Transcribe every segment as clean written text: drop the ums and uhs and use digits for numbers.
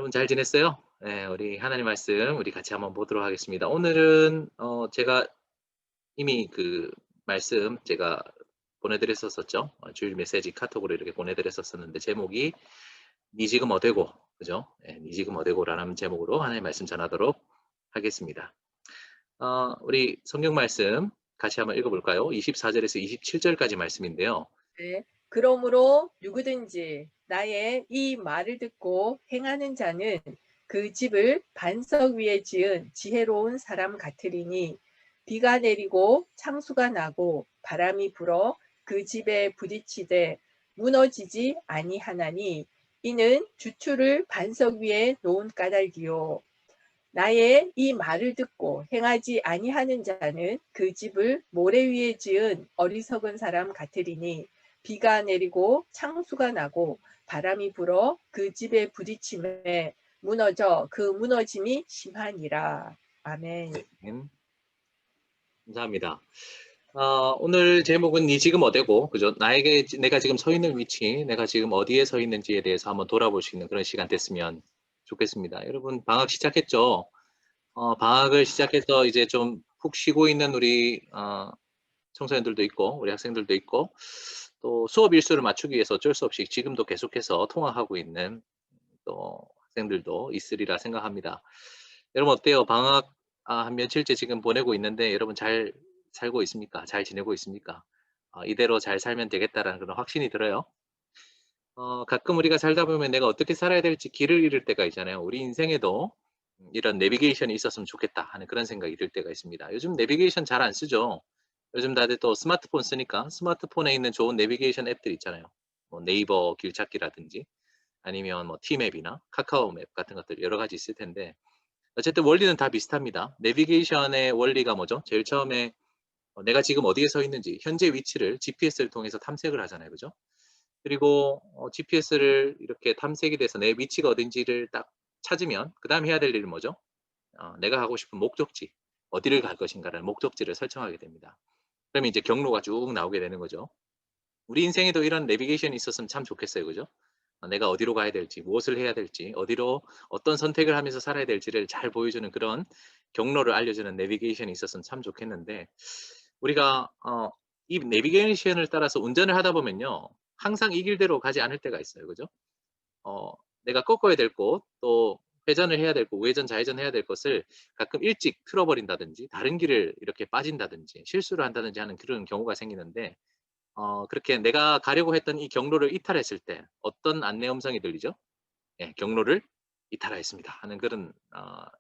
여러분 잘 지냈어요? 네, 우리 하나님 말씀 우리 같이 한번 보도록 하겠습니다. 오늘은 제가 이미 그 말씀 제가 보내드렸었죠. 주일 메시지 카톡으로 이렇게 보내드렸었는데 제목이 니 지금 어되고 그죠? 네, 니 지금 어되고라는 제목으로 하나님 말씀 전하도록 하겠습니다. 우리 성경 말씀 같이 한번 읽어볼까요? 24절에서 27절까지 말씀인데요. 네. 그러므로 누구든지 나의 이 말을 듣고 행하는 자는 그 집을 반석 위에 지은 지혜로운 사람 같으리니 비가 내리고 창수가 나고 바람이 불어 그 집에 부딪히되 무너지지 아니하나니 이는 주추를 반석 위에 놓은 까닭이요. 나의 이 말을 듣고 행하지 아니하는 자는 그 집을 모래 위에 지은 어리석은 사람 같으리니 비가 내리고 창수가 나고 바람이 불어 그 집에 부딪힘에 무너져 그 무너짐이 심하니라. 아멘. 네, 감사합니다. 오늘 제목은 니 지금 어디고 그죠? 나에게 내가 지금 서 있는 위치, 내가 지금 어디에 서 있는지에 대해서 한번 돌아볼 수 있는 그런 시간 됐으면 좋겠습니다. 여러분 방학 시작했죠? 방학을 시작해서 이제 좀 푹 쉬고 있는 우리 청소년들도 있고 우리 학생들도 있고 또 수업 일수를 맞추기 위해서 어쩔 수 없이 지금도 계속해서 통학하고 있는 또 학생들도 있으리라 생각합니다. 여러분 어때요? 방학 한 며칠째 지금 보내고 있는데 여러분 잘 살고 있습니까? 잘 지내고 있습니까? 이대로 잘 살면 되겠다라는 그런 확신이 들어요. 가끔 우리가 살다 보면 내가 어떻게 살아야 될지 길을 잃을 때가 있잖아요. 우리 인생에도 이런 내비게이션이 있었으면 좋겠다 하는 그런 생각이 들 때가 있습니다. 요즘 내비게이션 잘 안 쓰죠. 요즘 다들 또 스마트폰 쓰니까 스마트폰에 있는 좋은 내비게이션 앱들 있잖아요. 뭐 네이버 길찾기라든지 아니면 뭐 티맵이나 카카오 맵 같은 것들 여러 가지 있을 텐데 어쨌든 원리는 다 비슷합니다. 내비게이션의 원리가 뭐죠? 제일 처음에 내가 지금 어디에 서 있는지 현재 위치를 GPS를 통해서 탐색을 하잖아요. 그죠? 그리고 GPS를 이렇게 탐색이 돼서 내 위치가 어딘지를 딱 찾으면 그다음 해야 될 일은 뭐죠? 내가 가고 싶은 목적지, 어디를 갈 것인가라는 목적지를 설정하게 됩니다. 그러면 이제 경로가 쭉 나오게 되는 거죠. 우리 인생에도 이런 내비게이션이 있었으면 참 좋겠어요. 그죠? 내가 어디로 가야 될지, 무엇을 해야 될지, 어디로 어떤 선택을 하면서 살아야 될지를 잘 보여주는 그런 경로를 알려주는 내비게이션이 있었으면 참 좋겠는데 우리가 이 내비게이션을 따라서 운전을 하다 보면요. 항상 이 길대로 가지 않을 때가 있어요. 그죠? 어, 내가 꺾어야 될 곳, 또 회전을 해야 될 곳, 우회전, 좌회전 해야 될 것을 가끔 일찍 틀어버린다든지 다른 길을 이렇게 빠진다든지 실수를 한다든지 하는 그런 경우가 생기는데 그렇게 내가 가려고 했던 이 경로를 이탈했을 때 어떤 안내 음성이 들리죠? 예, 경로를 이탈하였습니다 하는 그런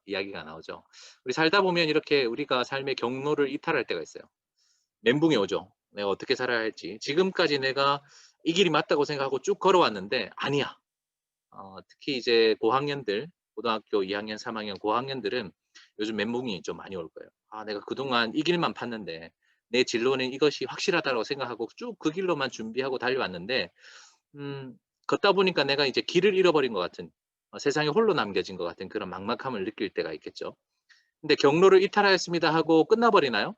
이야기가 나오죠. 우리 살다 보면 이렇게 우리가 삶의 경로를 이탈할 때가 있어요. 멘붕이 오죠. 내가 어떻게 살아야 할지. 지금까지 내가 이 길이 맞다고 생각하고 쭉 걸어왔는데 아니야. 특히 이제 고학년들, 고등학교 2학년, 3학년 고학년들은 요즘 멘붕이 좀 많이 올 거예요. 내가 그동안 이 길만 팠는데 내 진로는 이것이 확실하다고 생각하고 쭉 그 길로만 준비하고 달려왔는데 음 걷다 보니까 내가 이제 길을 잃어버린 것 같은 세상에 홀로 남겨진 것 같은 그런 막막함을 느낄 때가 있겠죠. 근데 경로를 이탈하였습니다 하고 끝나 버리나요?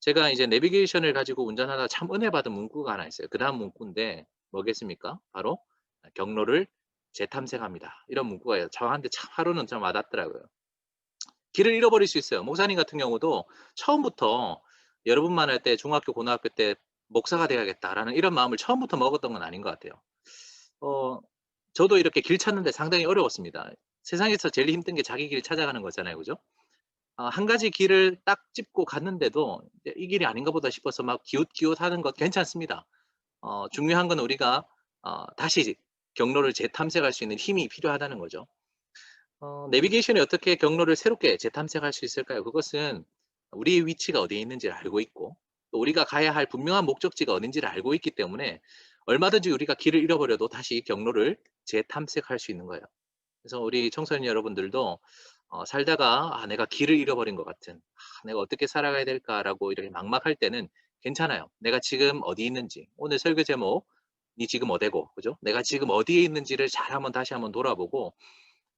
제가 이제 내비게이션을 가지고 운전하다가 참 은혜 받은 문구가 하나 있어요. 그다음 문구인데 뭐겠습니까? 바로 경로를 재탐색합니다. 이런 문구가 저한테 참 하루는 좀 와닿더라고요. 길을 잃어버릴 수 있어요. 목사님 같은 경우도 처음부터 여러분만 할 때 중학교, 고등학교 때 '목사가 돼야겠다.'라는 이런 마음을 처음부터 먹었던 건 아닌 것 같아요. 어 저도 이렇게 길 찾는 데 상당히 어려웠습니다. 세상에서 제일 힘든 게 자기 길 찾아가는 거잖아요. 그죠? 한 가지 길을 딱 짚고 갔는데도 이제 '이 길이 아닌가 보다.' 싶어서 막 기웃기웃하는 것 괜찮습니다. 중요한 건 우리가 다시 경로를 재탐색할 수 있는 힘이 필요하다는 거죠. 내비게이션이 어떻게 경로를 새롭게 재탐색할 수 있을까요? 그것은 우리의 위치가 어디에 있는지를 알고 있고 또 우리가 가야 할 분명한 목적지가 어딘지를 알고 있기 때문에 얼마든지 우리가 길을 잃어버려도 다시 경로를 재탐색할 수 있는 거예요. 그래서 우리 청소년 여러분들도 살다가 내가 길을 잃어버린 것 같은 '내가 어떻게 살아가야 될까.'라고 이렇게 막막할 때는 괜찮아요. 내가 지금 어디 있는지 오늘 설교 제목 "니 지금 어디고." 그죠? 내가 지금 어디에 있는지를 잘 한번 다시 한번 돌아보고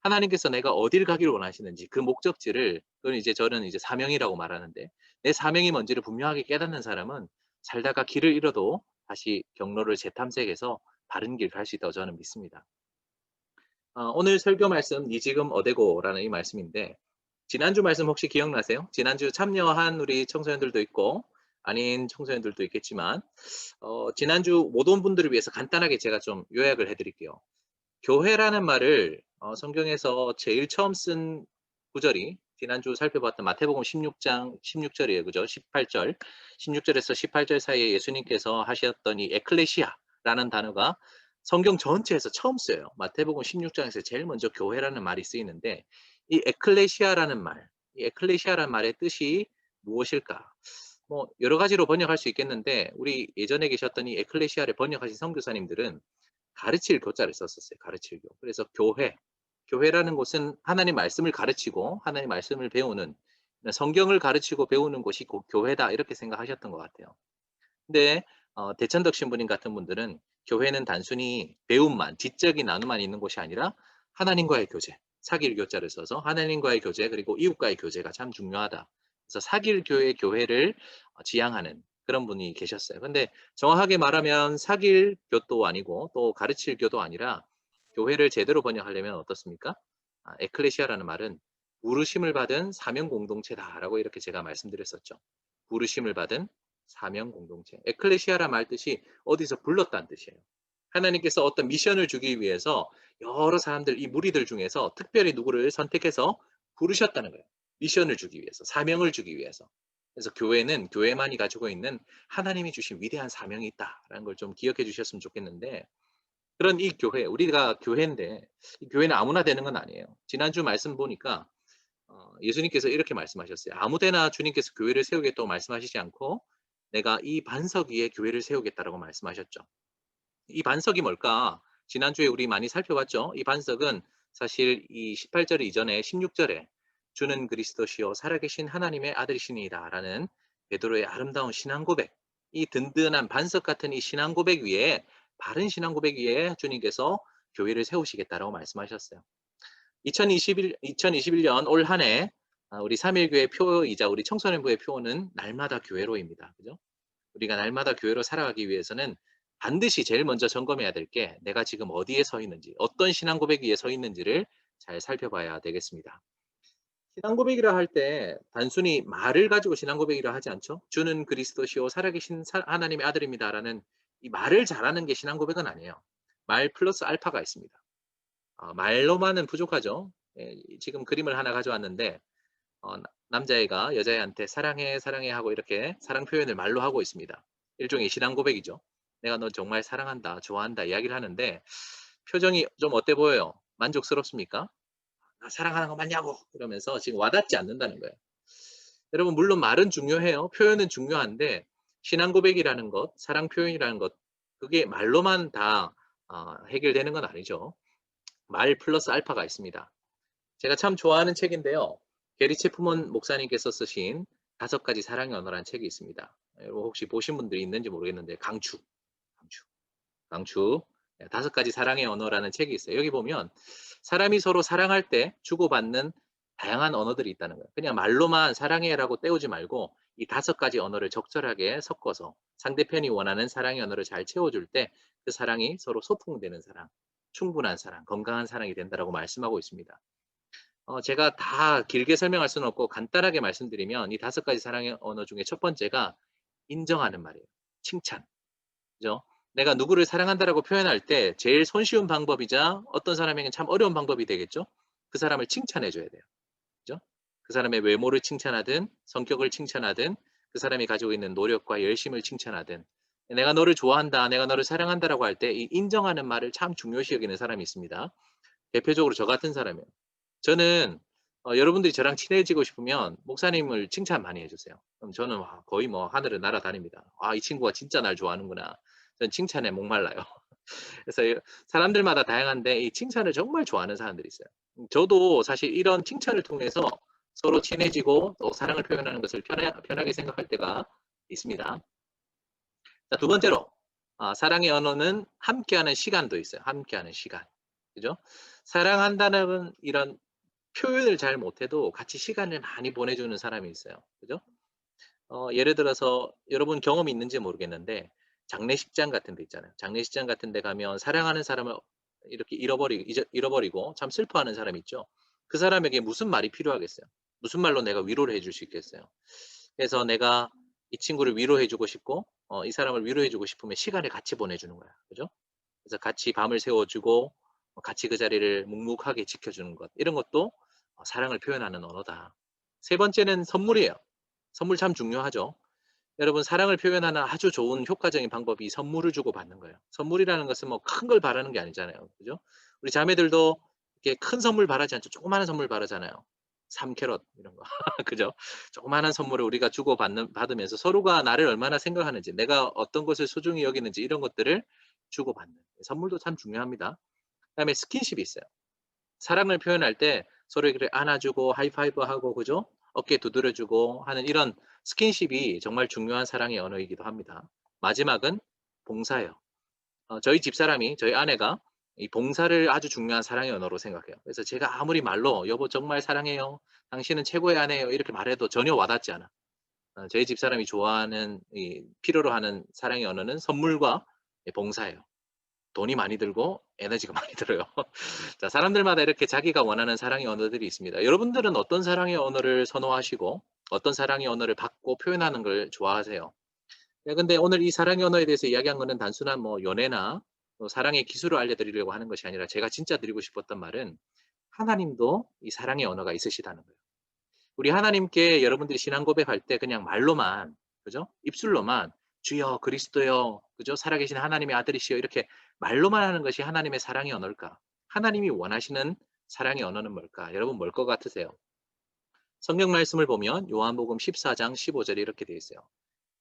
하나님께서 내가 어디를 가기를 원하시는지 그 목적지를 그건 이제 저는 이제 사명이라고 말하는데 내 사명이 뭔지를 분명하게 깨닫는 사람은 살다가 길을 잃어도 다시 경로를 재탐색해서 바른 길 갈 수 있다고 저는 믿습니다. 오늘 설교 말씀 니 지금 어디고라는 이 말씀인데 지난주 말씀 혹시 기억나세요? 지난주 참여한 우리 청소년들도 있고 아닌 청소년들도 있겠지만 지난주 못 온 분들을 위해서 간단하게 제가 좀 요약을 해 드릴게요. 교회라는 말을 성경에서 제일 처음 쓴 구절이 지난주 살펴봤던 마태복음 16장 16절이에요. 그죠? 18절. 16절에서 18절 사이에 예수님께서 하셨던 이 에클레시아라는 단어가 성경 전체에서 처음 쓰여요. 마태복음 16장에서 제일 먼저 교회라는 말이 쓰이는데 이 에클레시아라는 말, 이 에클레시아라는 말의 뜻이 무엇일까? 뭐 여러 가지로 번역할 수 있겠는데 우리 예전에 계셨던 이 에클레시아를 번역하신 선교사님들은 가르칠 교자를 썼었어요. 가르칠 교. 그래서 교회. 교회라는 곳은 하나님 말씀을 가르치고 하나님 말씀을 배우는 성경을 가르치고 배우는 곳이 곧 교회다 이렇게 생각하셨던 것 같아요. 근데 대천덕 신부님 같은 분들은 교회는 단순히 배움만, 지적인 나눔만 있는 곳이 아니라 하나님과의 교제, 사길 교자를 써서 하나님과의 교제 그리고 이웃과의 교제가 참 중요하다. 그래서 사길 교회 교회를 지향하는 그런 분이 계셨어요. 근데 정확하게 말하면 사길 교도 아니고 또 가르칠 교도 아니라 교회를 제대로 번역하려면 어떻습니까? 에클레시아라는 말은 부르심을 받은 사명 공동체다라고 이렇게 제가 말씀드렸었죠. 부르심을 받은 사명 공동체. 에클레시아라 말 뜻이 어디서 불렀다는 뜻이에요. 하나님께서 어떤 미션을 주기 위해서 여러 사람들, 이 무리들 중에서 특별히 누구를 선택해서 부르셨다는 거예요. 미션을 주기 위해서, 사명을 주기 위해서. 그래서 교회는 교회만이 가지고 있는 하나님이 주신 위대한 사명이 있다라는 걸 좀 기억해 주셨으면 좋겠는데 그런 이 교회, 우리가 교회인데 이 교회는 아무나 되는 건 아니에요. 지난주 말씀 보니까 예수님께서 이렇게 말씀하셨어요. 아무데나 주님께서 교회를 세우겠다고 말씀하시지 않고 내가 이 반석 위에 교회를 세우겠다라고 말씀하셨죠. 이 반석이 뭘까? 지난주에 우리 많이 살펴봤죠. 이 반석은 사실 이 18절 이전에 16절에 주는 그리스도시요 살아계신 하나님의 아들이시니이다라는 베드로의 아름다운 신앙 고백. 이 든든한 반석 같은 이 신앙 고백 위에 바른 신앙 고백 위에 주님께서 교회를 세우시겠다라고 말씀하셨어요. 2021년 올 한 해 우리 삼일교회 표이자 우리 청소년부의 표는 날마다 교회로입니다. 그죠? 우리가 날마다 교회로 살아가기 위해서는 반드시 제일 먼저 점검해야 될 게 내가 지금 어디에 서 있는지, 어떤 신앙 고백 위에 서 있는지를 잘 살펴봐야 되겠습니다. 신앙 고백이라 할 때 단순히 말을 가지고 신앙 고백이라 하지 않죠. 주는 그리스도시요 살아계신 하나님의 아들입니다라는 이 말을 잘하는 게 신앙 고백은 아니에요. 말 플러스 알파가 있습니다. 말로만은 부족하죠. 예, 지금 그림을 하나 가져왔는데 남자애가 여자애한테 사랑해 사랑해 하고 이렇게 사랑 표현을 말로 하고 있습니다. 일종의 신앙 고백이죠. 내가 너 정말 사랑한다, 좋아한다 이야기를 하는데 표정이 좀 어때 보여요? 만족스럽습니까? 나 사랑하는 거 맞냐고 이러면서 지금 와닿지 않는다는 거예요. 여러분 물론 말은 중요해요. 표현은 중요한데 신앙 고백이라는 것, 사랑 표현이라는 것 그게 말로만 다 해결되는 건 아니죠. 말 플러스 알파가 있습니다. 제가 참 좋아하는 책인데요. 게리 체프먼 목사님께서 쓰신 5가지 사랑의 언어라는 책이 있습니다. 여러분 혹시 보신 분들이 있는지 모르겠는데 강추, 강추, 강추. 5가지 사랑의 언어라는 책이 있어요. 여기 보면 사람이 서로 사랑할 때 주고받는 다양한 언어들이 있다는 거예요. 그냥 말로만 사랑해라고 때우지 말고 이 5가지 언어를 적절하게 섞어서 상대편이 원하는 사랑의 언어를 잘 채워줄 때 그 사랑이 서로 소통되는 사랑, 충분한 사랑, 건강한 사랑이 된다라고 말씀하고 있습니다. 제가 다 길게 설명할 수는 없고 간단하게 말씀드리면 이 5가지 사랑의 언어 중에 첫 번째가 인정하는 말이에요. 칭찬. 그죠? 내가 누구를 사랑한다라고 표현할 때 제일 손쉬운 방법이자 어떤 사람에게는 참 어려운 방법이 되겠죠? 그 사람을 칭찬해 줘야 돼요. 그죠? 그 사람의 외모를 칭찬하든 성격을 칭찬하든 그 사람이 가지고 있는 노력과 열심을 칭찬하든 내가 너를 좋아한다, 내가 너를 사랑한다라고 할 때 이 인정하는 말을 참 중요시 여기는 사람이 있습니다. 대표적으로 저 같은 사람이에요. 저는 여러분들이 저랑 친해지고 싶으면 목사님을 칭찬 많이 해 주세요. 그럼 저는 거의 뭐 하늘을 날아다닙니다. '아 이 친구가 진짜 날 좋아하는구나.' 저는 칭찬에 목말라요. 그래서 사람들마다 다양한데 이 칭찬을 정말 좋아하는 사람들이 있어요. 저도 사실 이런 칭찬을 통해서 서로 친해지고 또 사랑을 표현하는 것을 편하게 생각할 때가 있습니다. 자, 두 번째로 사랑의 언어는 함께하는 시간도 있어요. 함께하는 시간. 그죠? 사랑한다는 이런 표현을 잘 못해도 같이 시간을 많이 보내주는 사람이 있어요. 그죠? 예를 들어서 여러분 경험이 있는지 모르겠는데 장례식장 같은 데 있잖아요. 장례식장 같은 데 가면 사랑하는 사람을 이렇게 잃어버리고 참 슬퍼하는 사람이 있죠. 그 사람에게 무슨 말이 필요하겠어요? 무슨 말로 내가 위로를 해줄 수 있겠어요? 그래서 내가 이 친구를 위로해 주고 싶고 이 사람을 위로해 주고 싶으면 시간을 같이 보내주는 거야. 그죠? 그래서 같이 밤을 새워 주고 같이 그 자리를 묵묵하게 지켜주는 것. 이런 것도 사랑을 표현하는 언어다. 세 번째는 선물이에요. 선물 참 중요하죠. 여러분 사랑을 표현하는 아주 좋은 효과적인 방법이 선물을 주고받는 거예요. 선물이라는 것은 뭐 큰 걸 바라는 게 아니잖아요. 그죠? 우리 자매들도 이렇게 큰 선물 바라지 않죠. 조그마한 선물 바라잖아요. 3캐럿 이런 거. 그죠? 조그마한 선물을 우리가 받으면서 서로가 나를 얼마나 생각하는지, 내가 어떤 것을 소중히 여기는지 이런 것들을 주고받는. 선물도 참 중요합니다. 그다음에 스킨십이 있어요. 사랑을 표현할 때 서로 이렇게 안아주고 하이파이브하고 그죠? 어깨 두드려주고 하는 이런 스킨십이 정말 중요한 사랑의 언어이기도 합니다. 마지막은 봉사예요. 저희 아내가 이 봉사를 아주 중요한 사랑의 언어로 생각해요. 그래서 제가 아무리 말로 여보 정말 사랑해요. 당신은 최고의 아내예요. 이렇게 말해도 전혀 와닿지 않아. 저희 집사람이 좋아하는 필요로 하는 사랑의 언어는 선물과 봉사예요. 돈이 많이 들고 에너지가 많이 들어요. 자, 사람들마다 이렇게 자기가 원하는 사랑의 언어들이 있습니다. 여러분들은 어떤 사랑의 언어를 선호하시고 어떤 사랑의 언어를 받고 표현하는 걸 좋아하세요? 네, 근데 오늘 이 사랑의 언어에 대해서 이야기한 거는 단순한 뭐 연애나 사랑의 기술을 알려드리려고 하는 것이 아니라 제가 진짜 드리고 싶었던 말은 하나님도 이 사랑의 언어가 있으시다는 거예요. 우리 하나님께 여러분들이 신앙 고백할 때 그냥 말로만, 그죠? 입술로만 주여 그리스도여, 그죠? 살아계신 하나님의 아들이시여 이렇게 말로만 하는 것이 하나님의 사랑의 언어일까? 하나님이 원하시는 사랑의 언어는 뭘까? 여러분 뭘 것 같으세요? 성경 말씀을 보면 요한복음 14장 15절에 이렇게 되어 있어요.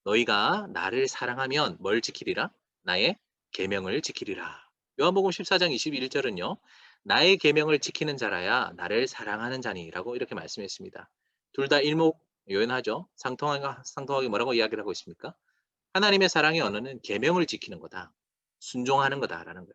너희가 나를 사랑하면 뭘 지키리라? 나의 계명을 지키리라. 요한복음 14장 21절은요. 나의 계명을 지키는 자라야 나를 사랑하는 자니라고 이렇게 말씀했습니다. 둘 다 일목요연하죠. 상통하게 뭐라고 이야기를 하고 있습니까? 하나님의 사랑의 언어는 계명을 지키는 거다. 순종하는 거다라는 거예요.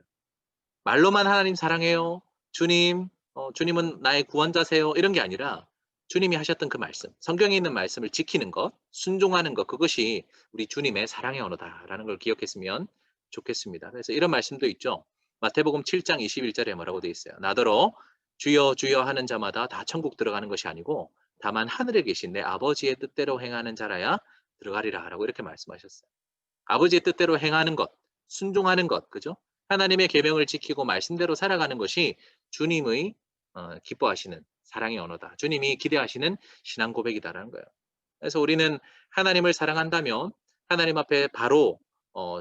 말로만 하나님 사랑해요. 주님, 주님은 나의 구원자세요. 이런 게 아니라 주님이 하셨던 그 말씀, 성경에 있는 말씀을 지키는 것, 순종하는 것, 그것이 우리 주님의 사랑의 언어다라는 걸 기억했으면 좋겠습니다. 그래서 이런 말씀도 있죠. 마태복음 7장 21절에 뭐라고 되어 있어요. 나더러 주여 주여 하는 자마다 다 천국 들어가는 것이 아니고 다만 하늘에 계신 내 아버지의 뜻대로 행하는 자라야 들어가리라 라고 이렇게 말씀하셨어요. 아버지의 뜻대로 행하는 것, 순종하는 것, 그죠? 하나님의 계명을 지키고 말씀대로 살아가는 것이 주님의 기뻐하시는 사랑의 언어다. 주님이 기대하시는 신앙 고백이다라는 거예요. 그래서 우리는 하나님을 사랑한다면 하나님 앞에 바로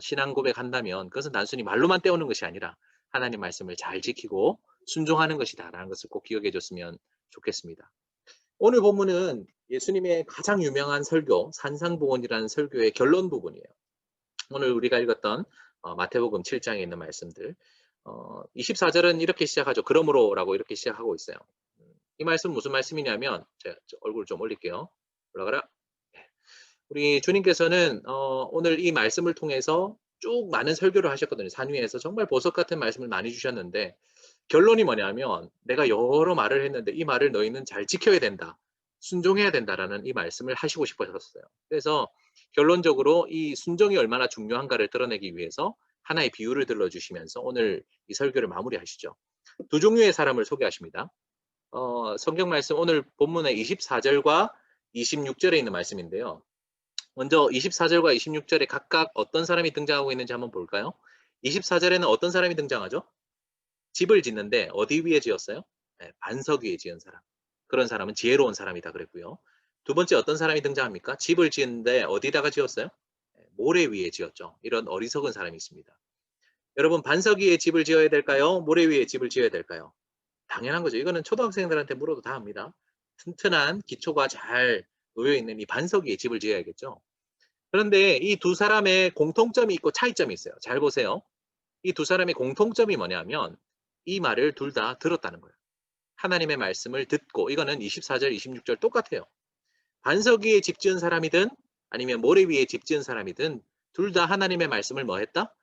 신앙 고백한다면 그것은 단순히 말로만 떼우는 것이 아니라 하나님 말씀을 잘 지키고 순종하는 것이다라는 것을 꼭 기억해 줬으면 좋겠습니다. 오늘 본문은 예수님의 가장 유명한 설교, 산상보원이라는 설교의 결론 부분이에요. 오늘 우리가 읽었던 마태복음 7장에 있는 말씀들 24절은 이렇게 시작하죠. 그러므로라고 이렇게 시작하고 있어요. 이 말씀 무슨 말씀이냐면 제가 얼굴 좀 올릴게요. 올라가라. 네. 우리 주님께서는 오늘 이 말씀을 통해서 쭉 많은 설교를 하셨거든요. 산 위에서 정말 보석 같은 말씀을 많이 주셨는데 결론이 뭐냐면 내가 여러 말을 했는데 이 말을 너희는 잘 지켜야 된다. 순종해야 된다라는 이 말씀을 하시고 싶으셨어요. 그래서 결론적으로 이 순종이 얼마나 중요한가를 드러내기 위해서 하나의 비유를 들려주시면서 오늘 이 설교를 마무리하시죠. 두 종류의 사람을 소개하십니다. 성경 말씀 오늘 본문의 24절과 26절에 있는 말씀인데요. 먼저 24절과 26절에 각각 어떤 사람이 등장하고 있는지 한번 볼까요? 24절에는 어떤 사람이 등장하죠? 집을 짓는데 어디 위에 지었어요? 네, 반석 위에 지은 사람. 그런 사람은 지혜로운 사람이다 그랬고요. 두 번째 어떤 사람이 등장합니까? 집을 짓는데 어디다가 지었어요? 네, 모래 위에 지었죠. 이런 어리석은 사람이 있습니다. 여러분 반석 위에 집을 지어야 될까요? 모래 위에 집을 지어야 될까요? 당연한 거죠. 이거는 초등학생들한테 물어도 다 압니다. 튼튼한 기초가 잘 놓여 있는 이 반석 위에 집을 지어야겠죠. 그런데 이 두 사람의 공통점이 있고 차이점이 있어요. 잘 보세요. 이 두 사람의 공통점이 뭐냐면 이 말을 둘 다 들었다는 거예요. 하나님의 말씀을 듣고 이거는 24절, 26절 똑같아요. 반석 위에 집 지은 사람이든 아니면 모래 위에 집 지은 사람이든 둘 다 하나님의 말씀을 뭐 했다?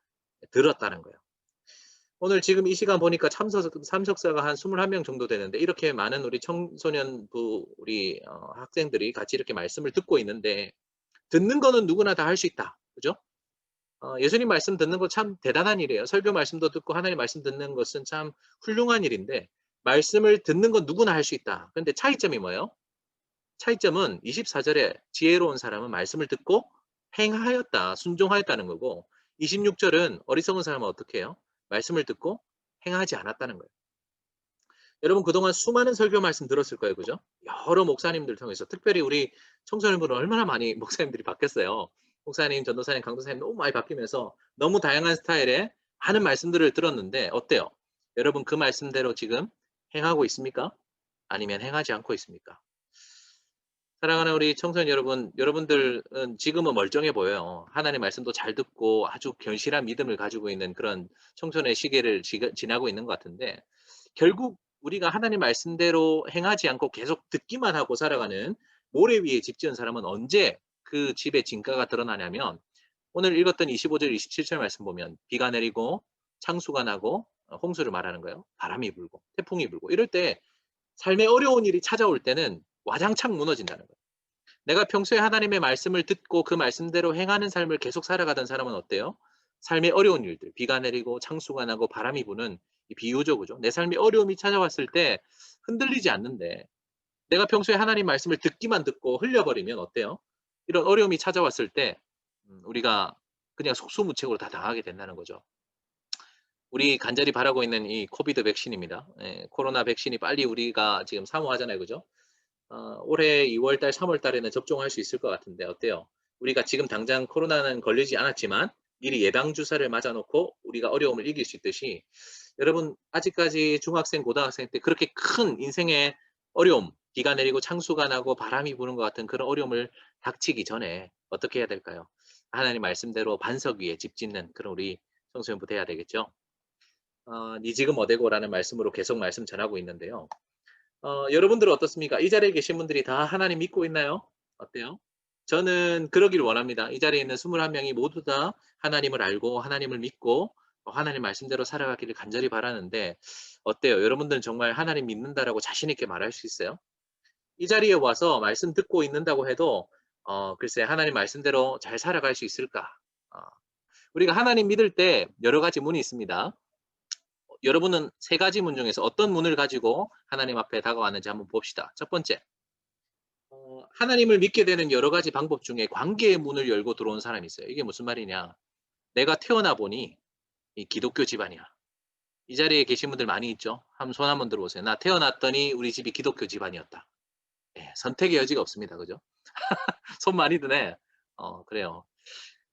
들었다는 거예요. 오늘 지금 이 시간 보니까 참석자가 한 21명 정도 되는데 이렇게 많은 우리 청소년부 우리 학생들이 같이 이렇게 말씀을 듣고 있는데 듣는 거는 누구나 다 할 수 있다. 그죠? 예수님 말씀 듣는 거 참 대단한 일이에요. 설교 말씀도 듣고 하나님 말씀 듣는 것은 참 훌륭한 일인데 말씀을 듣는 건 누구나 할 수 있다. 근데 차이점이 뭐예요? 차이점은 24절에 지혜로운 사람은 말씀을 듣고 행하였다, 순종하였다는 거고 26절은 어리석은 사람은 어떻게 해요? 말씀을 듣고 행하지 않았다는 거예요. 여러분 그동안 수많은 설교 말씀 들었을 거예요. 그죠? 여러 목사님들 통해서 특별히 우리 청소년부는 얼마나 많이 목사님들이 바뀌었어요. 목사님, 전도사님, 강도사님 너무 많이 바뀌면서 너무 다양한 스타일의 많은 말씀들을 들었는데 어때요? 여러분 그 말씀대로 지금 행하고 있습니까? 아니면 행하지 않고 있습니까? 사랑하는 우리 청소년 여러분, 여러분들은 지금은 멀쩡해 보여요. 하나님 말씀도 잘 듣고 아주 견실한 믿음을 가지고 있는 그런 청소년의 시기를 지나고 있는 것 같은데 결국 우리가 하나님 말씀대로 행하지 않고 계속 듣기만 하고 살아가는 모래 위에 집 지은 사람은 언제 그 집의 진가가 드러나냐면 오늘 읽었던 25절, 27절 말씀 보면 비가 내리고 창수가 나고 홍수를 말하는 거예요. 바람이 불고 태풍이 불고 이럴 때 삶의 어려운 일이 찾아올 때는 와장창 무너진다는 거예요. 내가 평소에 하나님의 말씀을 듣고 그 말씀대로 행하는 삶을 계속 살아가던 사람은 어때요? 삶의 어려운 일들, 비가 내리고 창수가 나고 바람이 부는 이 비유죠, 그죠? 내 삶에 어려움이 찾아왔을 때 흔들리지 않는데 내가 평소에 하나님 말씀을 듣기만 듣고 흘려버리면 어때요? 이런 어려움이 찾아왔을 때 우리가 그냥 속수무책으로 다 당하게 된다는 거죠. 우리 간절히 바라고 있는 이 코비드 백신입니다. 예, 코로나 백신이 빨리 우리가 지금 사모하잖아요, 그죠? 올해 2월 달, 3월 달에는 접종할 수 있을 것 같은데 어때요? 우리가 지금 당장 코로나는 걸리지 않았지만 미리 예방 주사를 맞아 놓고 우리가 어려움을 이길 수 있듯이 여러분 아직까지 중학생, 고등학생 때 그렇게 큰 인생의 어려움, 비가 내리고 창수가 나고 바람이 부는 것 같은 그런 어려움을 닥치기 전에 어떻게 해야 될까요? 하나님 말씀대로 반석 위에 집 짓는 그런 우리 청소년부 돼야 되겠죠? 니 지금 어디고라는 말씀으로 계속 말씀 전하고 있는데요. 여러분들은 어떻습니까? 이 자리에 계신 분들이 다 하나님 믿고 있나요? 어때요? 저는 그러길 원합니다. 이 자리에 있는 21명이 모두 다 하나님을 알고 하나님을 믿고 하나님 말씀대로 살아가기를 간절히 바라는데 어때요? 여러분들은 정말 하나님 믿는다라고 자신 있게 말할 수 있어요? 이 자리에 와서 말씀 듣고 있는다고 해도 글쎄 하나님 말씀대로 잘 살아갈 수 있을까? 어, 우리가 하나님 믿을 때 여러 가지 문이 있습니다. 여러분은 세 가지 문 중에서 어떤 문을 가지고 하나님 앞에 다가왔는지 한번 봅시다. 첫 번째, 하나님을 믿게 되는 여러 가지 방법 중에 관계의 문을 열고 들어온 사람이 있어요. 이게 무슨 말이냐? 내가 태어나 보니 이 기독교 집안이야. 이 자리에 계신 분들 많이 있죠? 한번 손 한번 들어보세요. 나 태어났더니 우리 집이 기독교 집안이었다. 예, 선택의 여지가 없습니다. 그죠? 손 많이 드네. 그래요.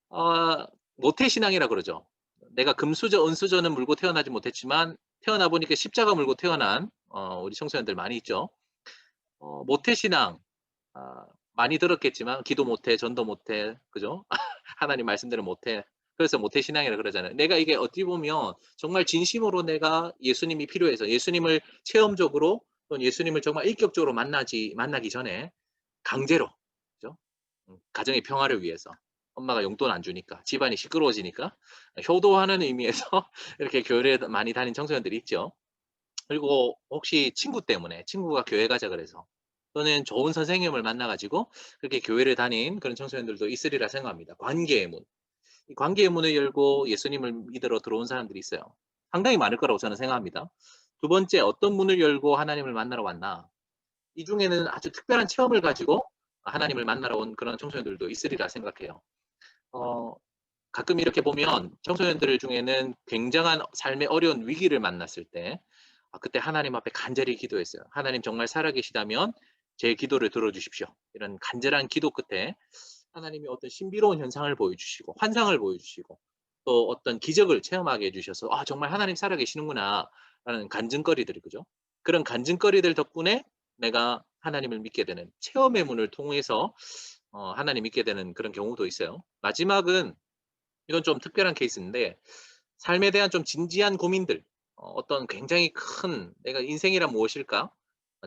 어, 모태신앙이라 그러죠. 내가 금수저, 은수저는 물고 태어나지 못했지만 태어나 보니까 십자가 물고 태어난 우리 청소년들 많이 있죠. 모태신앙 많이 들었겠지만 기도 못해, 전도 못해, 그죠? 하나님 말씀대로 못해. 그래서 모태신앙이라 그러잖아요. 내가 이게 어찌 보면 정말 진심으로 내가 예수님이 필요해서 예수님을 체험적으로 또는 예수님을 정말 인격적으로 만나기 전에 강제로, 그죠? 가정의 평화를 위해서 엄마가 용돈 안 주니까 집안이 시끄러워지니까 효도하는 의미에서 이렇게 교회에 많이 다닌 청소년들이 있죠. 그리고 혹시 친구 때문에 친구가 교회 가자 그래서 또는 좋은 선생님을 만나 가지고 그렇게 교회를 다닌 그런 청소년들도 있으리라 생각합니다. 관계의 문. 이 관계의 문을 열고 예수님을 믿으러 들어온 사람들이 있어요. 상당히 많을 거라고 저는 생각합니다. 두 번째, 어떤 문을 열고 하나님을 만나러 왔나? 이 중에는 아주 특별한 체험을 가지고 하나님을 만나러 온 그런 청소년들도 있으리라 생각해요. 어, 가끔 이렇게 보면 청소년들 중에는 굉장한 삶의 어려운 위기를 만났을 때 그때 하나님 앞에 간절히 기도했어요. 하나님 정말 살아계시다면 제 기도를 들어주십시오. 이런 간절한 기도 끝에 하나님이 어떤 신비로운 현상을 보여주시고 환상을 보여주시고 또 어떤 기적을 체험하게 해주셔서 정말 하나님 살아계시는구나 라는 간증거리들이 그죠? 그런 간증거리들 덕분에 내가 하나님을 믿게 되는 체험의 문을 통해서 하나님 믿게 되는 그런 경우도 있어요. 마지막은 이건 좀 특별한 케이스인데 삶에 대한 좀 진지한 고민들 어떤 굉장히 큰 '내가 인생이란 무엇일까?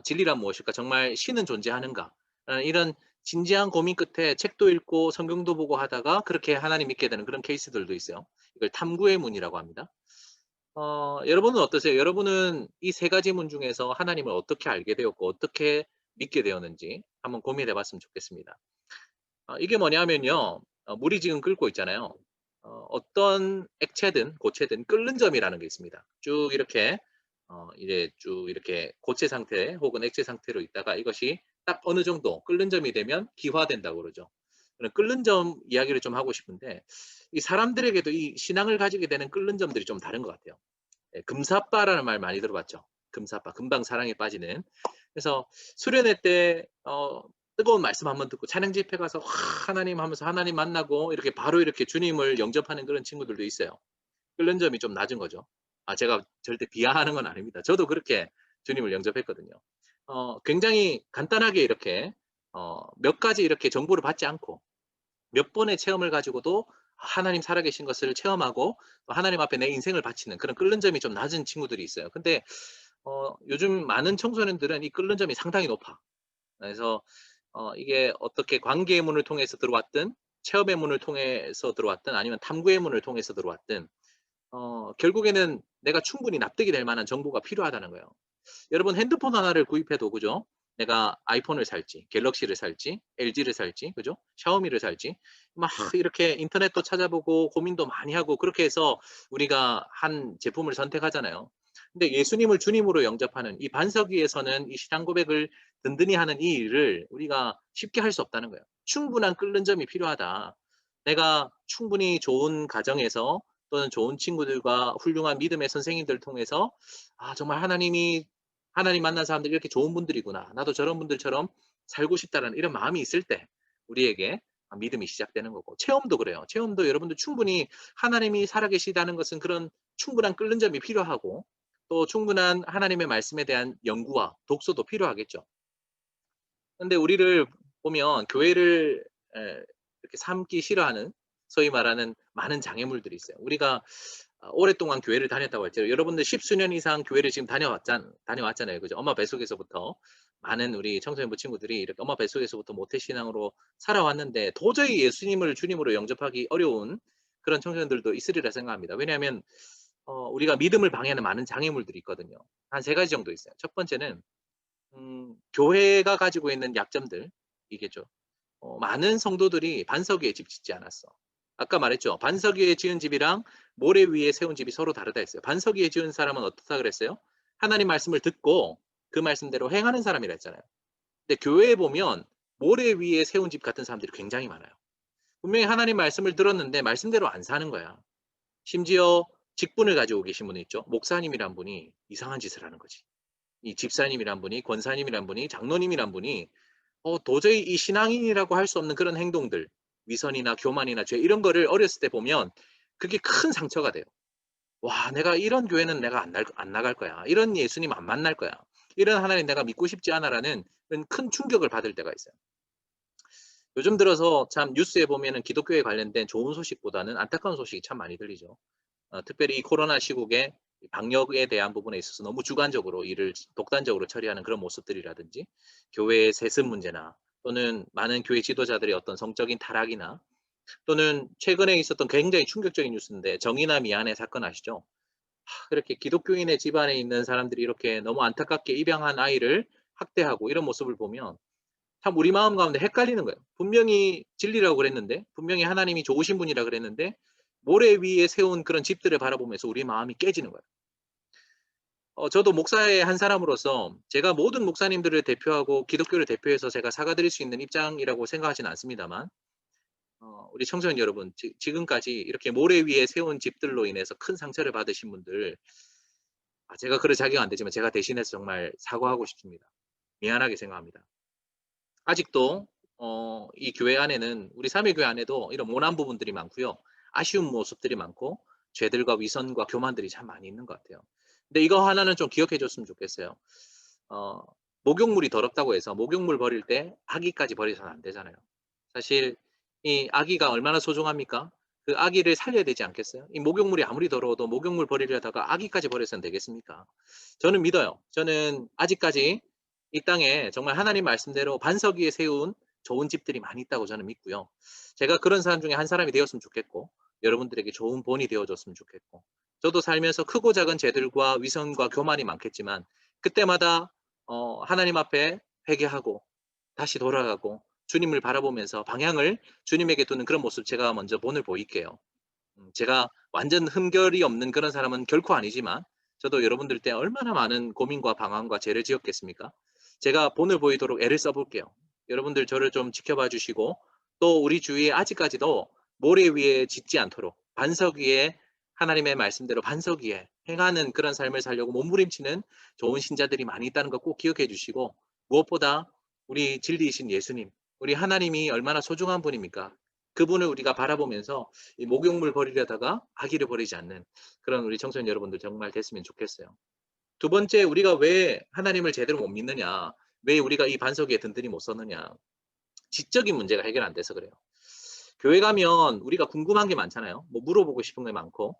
진리란 무엇일까? 정말 신은 존재하는가?' 라는 이런 진지한 고민 끝에 책도 읽고 성경도 보고 하다가 그렇게 하나님 믿게 되는 그런 케이스들도 있어요. 이걸 탐구의 문이라고 합니다. 여러분은 어떠세요? 여러분은 이 세 가지 문 중에서 하나님을 어떻게 알게 되었고 어떻게 믿게 되었는지 한번 고민해 봤으면 좋겠습니다. 이게 뭐냐면요. 물이 지금 끓고 있잖아요. 어떤 액체든 고체든 끓는 점이라는 게 있습니다. 쭉 이렇게 이제 쭉 이렇게 고체 상태 혹은 액체 상태로 있다가 이것이 딱 어느 정도 끓는 점이 되면 기화된다고 그러죠. 그런 끓는 점 이야기를 좀 하고 싶은데 이 사람들에게도 이 신앙을 가지게 되는 끓는 점들이 좀 다른 것 같아요. 예, 금사빠라는 말 많이 들어봤죠. 금사빠, 금방 사랑에 빠지는. 그래서 수련회 때 뜨거운 말씀 한번 듣고 찬양 집회 가서 하나님 하면서 하나님 만나고 이렇게 바로 이렇게 주님을 영접하는 그런 친구들도 있어요. 끓는 점이 좀 낮은 거죠. 제가 절대 비하하는 건 아닙니다. 저도 그렇게 주님을 영접했거든요. 굉장히 간단하게 이렇게 몇 가지 이렇게 정보를 받지 않고 몇 번의 체험을 가지고도 하나님 살아계신 것을 체험하고 또 하나님 앞에 내 인생을 바치는 그런 끓는 점이 좀 낮은 친구들이 있어요. 근데 요즘 많은 청소년들은 이 끓는 점이 상당히 높아. 그래서 이게 어떻게 관계의 문을 통해서 들어왔든 체험의 문을 통해서 들어왔든 아니면 탐구의 문을 통해서 들어왔든 결국에는 내가 충분히 납득이 될 만한 정보가 필요하다는 거예요. 여러분 핸드폰 하나를 구입해도 그죠? 내가 아이폰을 살지, 갤럭시를 살지, LG를 살지, 그죠? 샤오미를 살지, 막 이렇게 인터넷도 찾아보고 고민도 많이 하고 그렇게 해서 우리가 한 제품을 선택하잖아요. 근데 예수님을 주님으로 영접하는 이 반석 위에서는 이 신앙 고백을 든든히 하는 이 일을 우리가 쉽게 할 수 없다는 거예요. 충분한 끓는 점이 필요하다. 내가 충분히 좋은 가정에서 또는 좋은 친구들과 훌륭한 믿음의 선생님들을 통해서 정말 하나님 만난 사람들이 이렇게 좋은 분들이구나. 나도 저런 분들처럼 살고 싶다는 이런 마음이 있을 때 우리에게 믿음이 시작되는 거고 체험도 그래요. 체험도 여러분들 충분히 하나님이 살아계시다는 것은 그런 충분한 끓는 점이 필요하고 또 충분한 하나님의 말씀에 대한 연구와 독서도 필요하겠죠. 근데 우리를 보면 교회를 이렇게 삼기 싫어하는 소위 말하는 많은 장애물들이 있어요. 우리가 오랫동안 교회를 다녔다고 했죠. 여러분들 십수년 이상 교회를 지금 다녀왔잖아요. 그죠? 엄마 뱃속에서부터 많은 우리 청소년부 친구들이 이렇게 엄마 뱃속에서부터 모태신앙으로 살아왔는데 도저히 예수님을 주님으로 영접하기 어려운 그런 청소년들도 있으리라 생각합니다. 왜냐하면 우리가 믿음을 방해하는 많은 장애물들이 있거든요. 한 세 가지 정도 있어요. 첫 번째는 교회가 가지고 있는 약점들 이게죠. 많은 성도들이 반석 위에 집 짓지 않았어. 아까 말했죠. 반석 위에 지은 집이랑 모래 위에 세운 집이 서로 다르다 했어요. 반석 위에 지은 사람은 어떻다 그랬어요? 하나님 말씀을 듣고 그 말씀대로 행하는 사람이라 했잖아요. 근데 교회에 보면 모래 위에 세운 집 같은 사람들이 굉장히 많아요. 분명히 하나님 말씀을 들었는데 말씀대로 안 사는 거야. 심지어 직분을 가지고 계신 분이 있죠. 목사님이란 분이 이상한 짓을 하는 거지. 이 집사님이란 분이, 권사님이란 분이, 장로님이란 분이 도저히 이 신앙인이라고 할 수 없는 그런 행동들, 위선이나 교만이나 죄 이런 거를 어렸을 때 보면 그게 큰 상처가 돼요. 와, 내가 이런 교회는 내가 안 나갈 거야. 이런 예수님 안 만날 거야. 이런 하나님 내가 믿고 싶지 않아라는 그런 큰 충격을 받을 때가 있어요. 요즘 들어서 참 뉴스에 보면은 기독교에 관련된 좋은 소식보다는 안타까운 소식이 참 많이 들리죠. 특별히 이 코로나 시국에 방역에 대한 부분에 있어서 너무 주관적으로 일을 독단적으로 처리하는 그런 모습들이라든지 교회의 세습 문제나 또는 많은 교회 지도자들의 어떤 성적인 타락이나 또는 최근에 있었던 굉장히 충격적인 뉴스인데 정의나 미안의 사건 아시죠? 그렇게 기독교인의 집안에 있는 사람들이 이렇게 너무 안타깝게 입양한 아이를 학대하고 이런 모습을 보면 참 우리 마음 가운데 헷갈리는 거예요. 분명히 진리라고 그랬는데 분명히 하나님이 좋으신 분이라 그랬는데 모래 위에 세운 그런 집들을 바라보면서 우리 마음이 깨지는 거예요. 저도 목사의 한 사람으로서 제가 모든 목사님들을 대표하고 기독교를 대표해서 제가 사과드릴 수 있는 입장이라고 생각하지는 않습니다만 우리 청소년 여러분 지금까지 이렇게 모래 위에 세운 집들로 인해서 큰 상처를 받으신 분들 제가 그럴 자격 안 되지만 제가 대신해서 정말 사과하고 싶습니다. 미안하게 생각합니다. 아직도 이 교회 안에는 우리 삼위교회 안에도 이런 모난 부분들이 많고요. 아쉬운 모습들이 많고 죄들과 위선과 교만들이 참 많이 있는 것 같아요. 근데 이거 하나는 좀 기억해 줬으면 좋겠어요. 어 목욕물이 더럽다고 해서 목욕물 버릴 때 아기까지 버려서는 안 되잖아요. 사실 이 아기가 얼마나 소중합니까? 그 아기를 살려야 되지 않겠어요? 이 목욕물이 아무리 더러워도 목욕물 버리려다가 아기까지 버려서는 되겠습니까? 저는 믿어요. 저는 아직까지 이 땅에 정말 하나님 말씀대로 반석 위에 세운 좋은 집들이 많이 있다고 저는 믿고요. 제가 그런 사람 중에 한 사람이 되었으면 좋겠고 여러분들에게 좋은 본이 되어 줬으면 좋겠고 저도 살면서 크고 작은 죄들과 위선과 교만이 많겠지만 그때마다 하나님 앞에 회개하고 다시 돌아가고 주님을 바라보면서 방향을 주님에게 두는 그런 모습 제가 먼저 본을 보일게요. 제가 완전 흠결이 없는 그런 사람은 결코 아니지만 저도 여러분들 때 얼마나 많은 고민과 방황과 죄를 지었겠습니까? 제가 본을 보이도록 애를 써 볼게요. 여러분들 저를 좀 지켜봐 주시고 또 우리 주위에 아직까지도 모래 위에 짓지 않도록 반석 위에 하나님의 말씀대로 반석 위에 행하는 그런 삶을 살려고 몸부림치는 좋은 신자들이 많이 있다는 거 꼭 기억해 주시고 무엇보다 우리 진리이신 예수님, 우리 하나님이 얼마나 소중한 분입니까? 그분을 우리가 바라보면서 이 목욕물 버리려다가 아기를 버리지 않는 그런 우리 청소년 여러분들 정말 됐으면 좋겠어요. 두 번째, 우리가 왜 하나님을 제대로 못 믿느냐? 왜 우리가 이 반석 위에 든든히 못 서느냐? 지적인 문제가 해결 안 돼서 그래요. 교회 가면 우리가 궁금한 게 많잖아요. 뭐 물어보고 싶은 게 많고,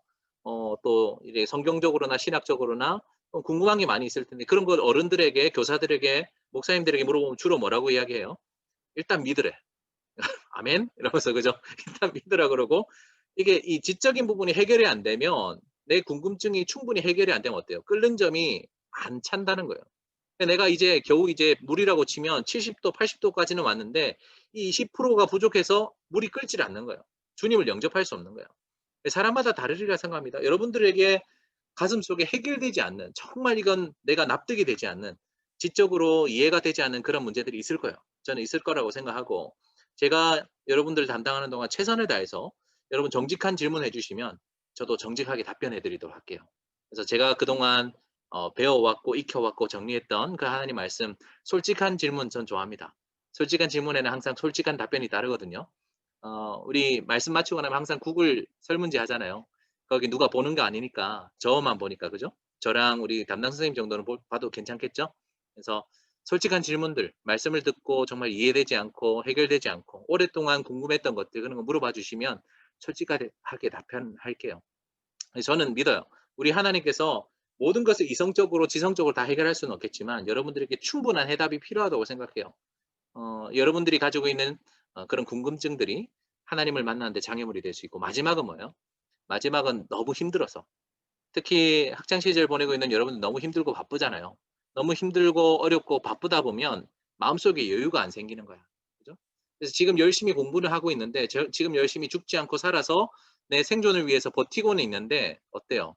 또 이제 성경적으로나 신학적으로나 궁금한 게 많이 있을 텐데 그런 걸 어른들에게, 교사들에게, 목사님들에게 물어보면 주로 뭐라고 이야기해요? 일단 믿으래. 아멘? 이러면서 그죠? 일단 믿으라 그러고 이게 이 지적인 부분이 해결이 안 되면 내 궁금증이 충분히 해결이 안 되면 어때요? 끓는 점이 안 찬다는 거예요. 내가 이제 겨우 이제 물이라고 치면 70도, 80도까지는 왔는데 이 10%가 부족해서 물이 끓지를 않는 거예요. 주님을 영접할 수 없는 거예요. 사람마다 다르리라 생각합니다. 여러분들에게 가슴속에 해결되지 않는 정말 이건 내가 납득이 되지 않는 지적으로 이해가 되지 않는 그런 문제들이 있을 거예요. 저는 있을 거라고 생각하고 제가 여러분들 담당하는 동안 최선을 다해서 여러분 정직한 질문해 주시면 저도 정직하게 답변해 드리도록 할게요. 그래서 제가 그동안 배워왔고 익혀왔고 정리했던 그 하나님 말씀 솔직한 질문 전 좋아합니다. 솔직한 질문에는 항상 솔직한 답변이 따르거든요. 우리 말씀 마치고 나면 항상 구글 설문지 하잖아요. 거기 누가 보는 거 아니니까 저만 보니까 그죠? 저랑 우리 담당 선생님 정도는 봐도 괜찮겠죠? 그래서 솔직한 질문들, 말씀을 듣고 정말 이해되지 않고 해결되지 않고 오랫동안 궁금했던 것들 그런 거 물어봐 주시면 솔직하게 답변할게요. 저는 믿어요. 우리 하나님께서 모든 것을 이성적으로 지성적으로 다 해결할 수는 없겠지만 여러분들에게 충분한 해답이 필요하다고 생각해요. 여러분들이 가지고 있는 그런 궁금증들이 하나님을 만나는데 장애물이 될 수 있고 마지막은 뭐예요? 마지막은 너무 힘들어서 특히 학창 시절 보내고 있는 여러분들 너무 힘들고 바쁘잖아요. 너무 힘들고 어렵고 바쁘다 보면 마음속에 여유가 안 생기는 거야. 그죠? 그래서 지금 열심히 공부를 하고 있는데 지금 열심히 죽지 않고 살아서 내 생존을 위해서 버티고는 있는데 어때요?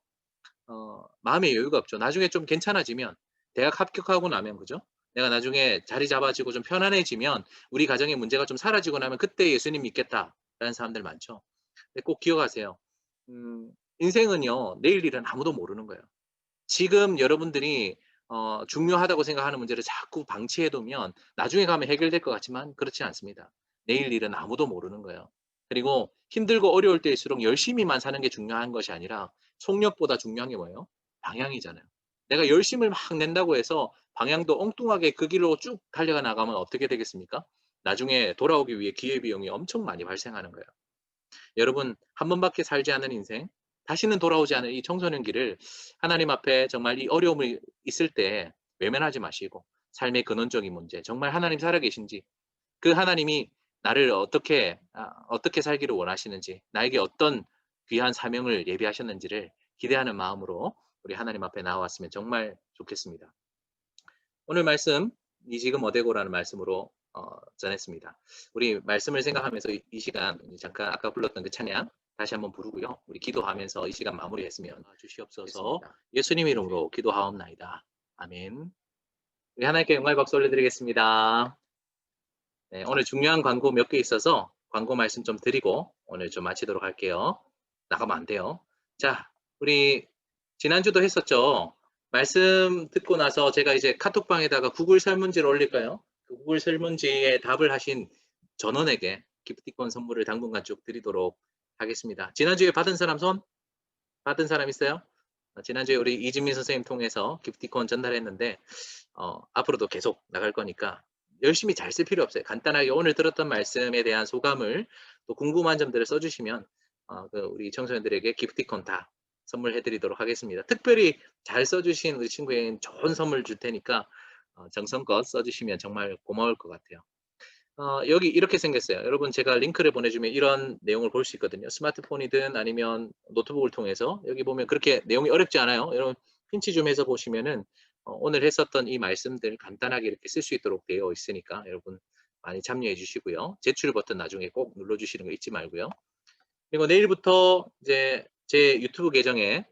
마음의 여유가 없죠. 나중에 좀 괜찮아지면 대학 합격하고 나면 그죠? 내가 나중에 자리 잡아지고 좀 편안해지면 우리 가정의 문제가 좀 사라지고 나면 그때 예수님 믿겠다라는 사람들 많죠. 근데 꼭 기억하세요. 인생은요. 내일 일은 아무도 모르는 거예요. 지금 여러분들이 중요하다고 생각하는 문제를 자꾸 방치해 두면 나중에 가면 해결될 것 같지만 그렇지 않습니다. 내일 일은 아무도 모르는 거예요. 그리고 힘들고 어려울 때일수록 열심히만 사는 게 중요한 것이 아니라 속력보다 중요한 게 뭐예요? 방향이잖아요. 내가 열심을 막 낸다고 해서 방향도 엉뚱하게 그 길로 쭉 달려가 나가면 어떻게 되겠습니까? 나중에 돌아오기 위해 기회비용이 엄청 많이 발생하는 거예요. 여러분 한 번밖에 살지 않은 인생, 다시는 돌아오지 않을 이 청소년기를 하나님 앞에 정말 이 어려움이 있을 때 외면하지 마시고 삶의 근원적인 문제, 정말 하나님 살아계신지, 그 하나님이 나를 어떻게 살기를 원하시는지, 나에게 어떤 귀한 사명을 예비하셨는지를 기대하는 마음으로 우리 하나님 앞에 나왔으면 정말 좋겠습니다. 오늘 말씀 이 지금 어디고라는 말씀으로 전했습니다. 우리 말씀을 생각하면서 이 시간 잠깐 아까 불렀던 그 찬양 다시 한번 부르고요. 우리 기도하면서 이 시간 마무리했으면 주시옵소서. 예수님 이름으로 기도하옵나이다. 아멘. 우리 하나님께 영광 박수 올려드리겠습니다. 네, 오늘 중요한 광고 몇 개 있어서 광고 말씀 좀 드리고 오늘 좀 마치도록 할게요. 나가면 안 돼요. 자, 우리 지난주도 했었죠. 말씀 듣고 나서 제가 이제 카톡방에다가 구글 설문지를 올릴까요? 그 구글 설문지에 답을 하신 전원에게 기프티콘 선물을 당분간 쭉 드리도록 하겠습니다. 지난주에 받은 사람 손? 받은 사람 있어요? 지난주에 우리 이진민 선생님 통해서 기프티콘 전달했는데 앞으로도 계속 나갈 거니까 열심히 잘 쓸 필요 없어요. 간단하게 오늘 들었던 말씀에 대한 소감을 또 궁금한 점들을 써주시면 우리 청소년들에게 기프티콘 다 선물해 드리도록 하겠습니다. 특별히 잘 써주신 우리 친구에게는 좋은 선물 줄 테니까 정성껏 써주시면 정말 고마울 것 같아요. 여기 이렇게 생겼어요. 여러분 제가 링크를 보내주면 이런 내용을 볼 수 있거든요. 스마트폰이든 아니면 노트북을 통해서 여기 보면 그렇게 내용이 어렵지 않아요. 여러분 핀치 좀 해서 보시면은 오늘 했었던 이 말씀들 간단하게 이렇게 쓸 수 있도록 되어 있으니까 여러분 많이 참여해 주시고요. 제출 버튼 나중에 꼭 눌러주시는 거 잊지 말고요. 그리고 내일부터 이제 제 유튜브 계정에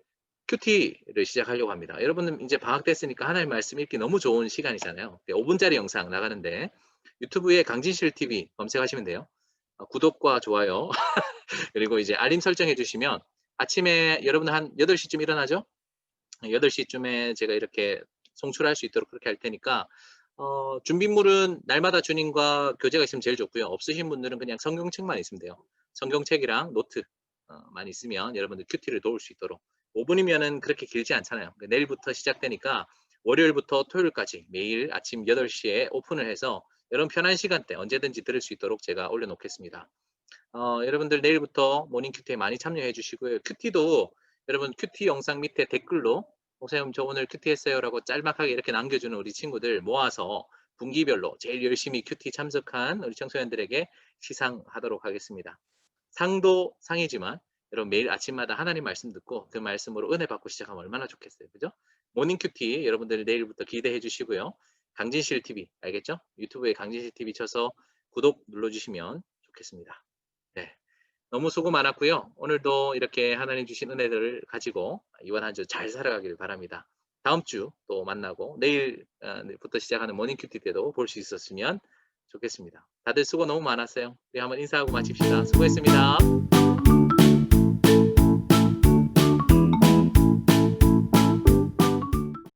큐티를 시작하려고 합니다. 여러분은 이제 방학 됐으니까 하나님 말씀 읽기 너무 좋은 시간이잖아요. 5분짜리 영상 나가는데 유튜브에 강진실 TV 검색하시면 돼요. 구독과 좋아요 그리고 이제 알림 설정해 주시면 아침에 여러분 한 8시쯤 일어나죠? 8시쯤에 제가 이렇게 송출할 수 있도록 그렇게 할 테니까 준비물은 날마다 주님과 교제가 있으면 제일 좋고요. 없으신 분들은 그냥 성경책만 있으면 돼요. 성경책이랑 노트 만 있으면 여러분들 큐티를 도울 수 있도록 5분이면은 그렇게 길지 않잖아요. 내일부터 시작되니까 월요일부터 토요일까지 매일 아침 8시에 오픈을 해서 여러분 편한 시간대 언제든지 들을 수 있도록 제가 올려놓겠습니다. 여러분들 내일부터 모닝 큐티에 많이 참여해 주시고요. 큐티도 여러분 큐티 영상 밑에 댓글로 목사님 저 오늘 큐티 했어요라고 짤막하게 이렇게 남겨주는 우리 친구들 모아서 분기별로 제일 열심히 큐티 참석한 우리 청소년들에게 시상하도록 하겠습니다. 상도 상이지만 여러분 매일 아침마다 하나님 말씀 듣고 그 말씀으로 은혜 받고 시작하면 얼마나 좋겠어요. 그죠? 모닝 큐티 여러분들 내일부터 기대해 주시고요. 강진실 TV 알겠죠? 유튜브에 강진실 TV 쳐서 구독 눌러주시면 좋겠습니다. 네. 너무 수고 많았고요. 오늘도 이렇게 하나님 주신 은혜들을 가지고 이번 한 주 잘 살아가길 바랍니다. 다음 주 또 만나고 내일부터 시작하는 모닝 큐티 때도 볼 수 있었으면 좋겠습니다. 다들 수고 너무 많았어요. 우리 한번 인사하고 마칩시다. 수고했습니다.